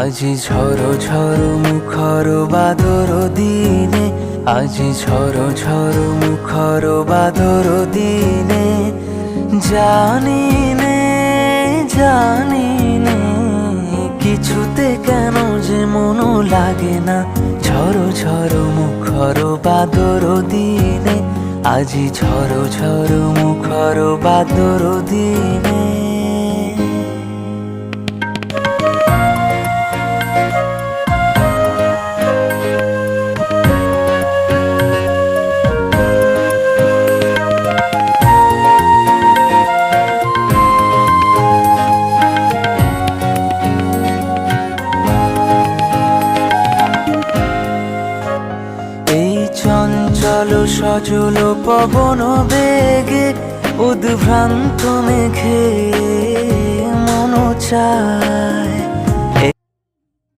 আজি ঝড় ঝড় মুখর বাদর দিনে, আজি ঝড় ঝড় মুখর বাদর দিনে, জানি নে জানি নে কিছুতে কেন যে মন লাগে না। ঝড় ঝড় মুখর বাদর দিনে, আজি ঝড় ঝড় মুখর বাদর দিনে। চঞ্চল সজল পবন বেগে, উদ্ভ্রান্ত মেঘে মন চায়